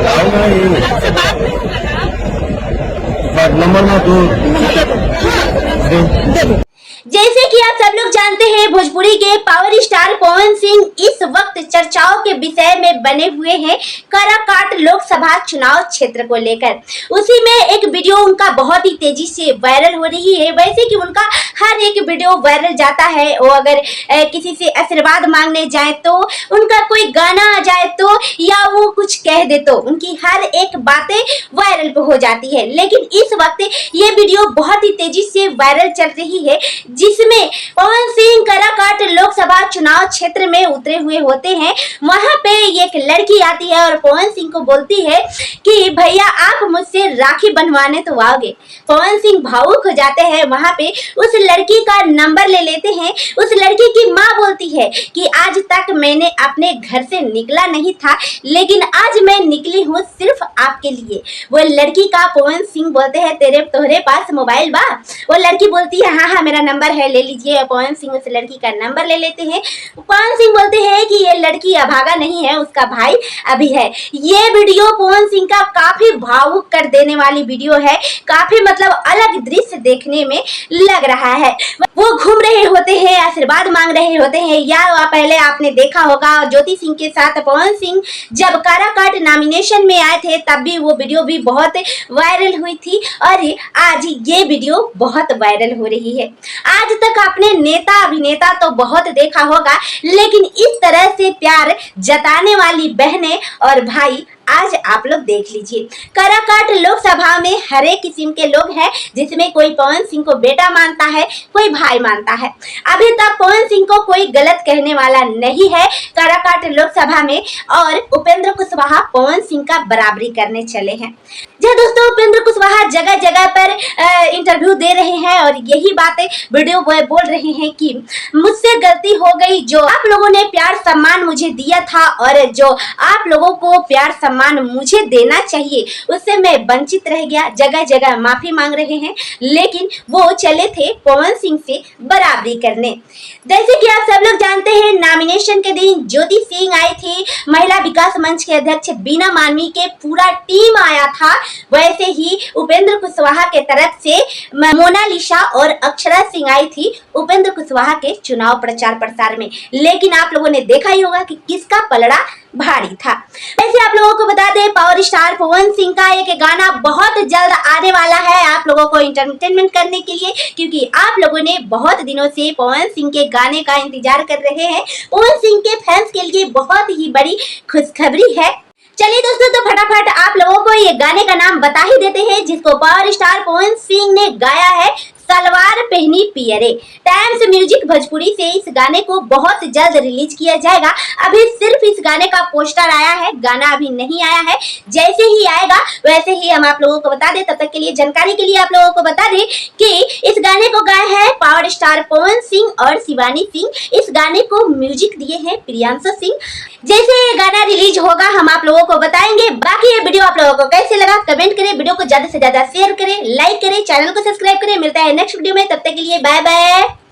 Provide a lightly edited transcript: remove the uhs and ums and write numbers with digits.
Number में जैसे कि आप सब लोग जानते हैं, भोजपुरी के पावर स्टार पवन सिंह इस वक्त चर्चाओं के विषय में बने हुए हैं काराकाट लोकसभा चुनाव क्षेत्र को लेकर। उसी में एक वीडियो उनका बहुत ही तेजी से वायरल हो रही है। वैसे कि उनका हर एक वीडियो वायरल जाता है। वो अगर किसी से आशीर्वाद मांगने जाए तो, उनका कोई गाना आ जाए तो, या वो कुछ कह दे तो उनकी हर एक बातें वायरल हो जाती है। लेकिन इस वक्त ये वीडियो बहुत ही तेजी से वायरल चल रही है, जिसमें पवन सिंह काराकाट लोकसभा चुनाव क्षेत्र में उतरे हुए होते हैं। वहां पे एक लड़की आती है और पवन सिंह को बोलती है कि भैया आप मुझसे राखी बनवाने तो आओगे। पवन सिंह भावुक हो जाते हैं। वहां पे उस लड़की का नंबर ले लेते हैं। उस लड़की की माँ बोलती है कि आज तक मैंने अपने घर से निकला नहीं था, लेकिन आज मैं निकली हूँ सिर्फ आपके लिए। वो लड़की का पवन सिंह बोलते हैं तोहरे पास मोबाइल बा? वो लड़की बोलती है हाँ मेरा नंबर है, ले लीजिए। पवन सिंह उस लड़की का नंबर ले लेते हैं। पवन सिंह बोलते हैं कि ये लड़की अभागा नहीं है, उसका भाई अभी है। ये वीडियो पवन सिंह का काफी भावुक कर देने वाली वीडियो है। काफी मतलब अलग दृश्य देखने में लग रहा है। वो घूम रहे होते हैं, आशीर्वाद मांग रहे होते हैं। या पहले आपने देखा होगा ज्योति सिंह के साथ पवन सिंह जब काराकाट नॉमिनेशन में आए थे, तब भी वो वीडियो भी बहुत वायरल हुई थी। और आज ये वीडियो बहुत वायरल हो रही है। आज तक आपने नेता अभिनेता तो बहुत देखा होगा, लेकिन इस तरह से प्यार जताने वाली बहनें और भाई आज आप लोग देख लीजिए। काराकाट लोकसभा में हर एक किस्म के लोग हैं, जिसमें कोई पवन सिंह को बेटा मानता है, कोई भाई मानता है। अभी तक पवन सिंह को कोई गलत कहने वाला नहीं है काराकाट लोकसभा में। और उपेंद्र कुशवाहा पवन सिंह का बराबरी करने चले हैं। जी दोस्तों, उपेंद्र कुशवाहा जगह जगह पर इंटरव्यू दे रहे हैं और यही बातें वीडियो बॉय बोल रहे हैं कि मुझसे गलती हो गई, जो आप लोगों ने प्यार सम्मान मुझे दिया था और जो आप लोगों को प्यार सम्मान मुझे देना चाहिए, उससे मैं वंचित रह गया। जगह जगह माफी मांग रहे हैं, लेकिन वो चले थे पवन सिंह से बराबरी करने। जैसे कि आप सब लोग जानते हैं, नॉमिनेशन के दिन ज्योति सिंह आई थी, महिला विकास मंच के अध्यक्ष बीना मानवी के पूरा टीम आया था। वैसे ही उपेंद्र कुशवाहा के तरफ से मोनालिसा और अक्षरा सिंह आई थी उपेंद्र कुशवाहा के चुनाव प्रचार प्रसार में। लेकिन आप लोगों ने देखा ही होगा कि किसका पलड़ा भारी था। वैसे आप लोगों को बता दें, पावर स्टार पवन सिंह का एक गाना बहुत जल्द आने वाला है आप लोगों को एंटरटेनमेंट करने के लिए, क्योंकि आप लोगों ने बहुत दिनों से पवन सिंह के गाने का इंतजार कर रहे हैं। पवन सिंह के फैंस के लिए बहुत ही बड़ी खुशखबरी है। चलिए दोस्तों, तो फटाफट आप लोगों को ये गाने का नाम बता ही देते हैं, जिसको पावर स्टार पवन सिंह ने गाया है, सलवार पहनी पियरे। टाइम्स म्यूजिक भोजपुरी से इस गाने को बहुत जल्द रिलीज किया जाएगा। अभी सिर्फ इस गाने का पोस्टर आया है, गाना अभी नहीं आया है। जैसे ही आएगा वैसे ही हम आप लोगों को बता दें। तब तक के लिए जानकारी के लिए आप लोगों को बता दें कि इस गाने को गाया है पावर स्टार पवन सिंह और शिवानी सिंह। इस गाने को म्यूजिक दिए हैं प्रियांशु सिंह। जैसे ये गाना रिलीज होगा हम आप लोगों को बताएंगे। बाकी ये वीडियो आप लोगों को कैसे लगा कमेंट करें, वीडियो को ज्यादा से ज्यादा शेयर करें, लाइक करें, चैनल को सब्सक्राइब करें। मिलता है नेक्स्ट वीडियो में, तब तक के लिए बाय बाय।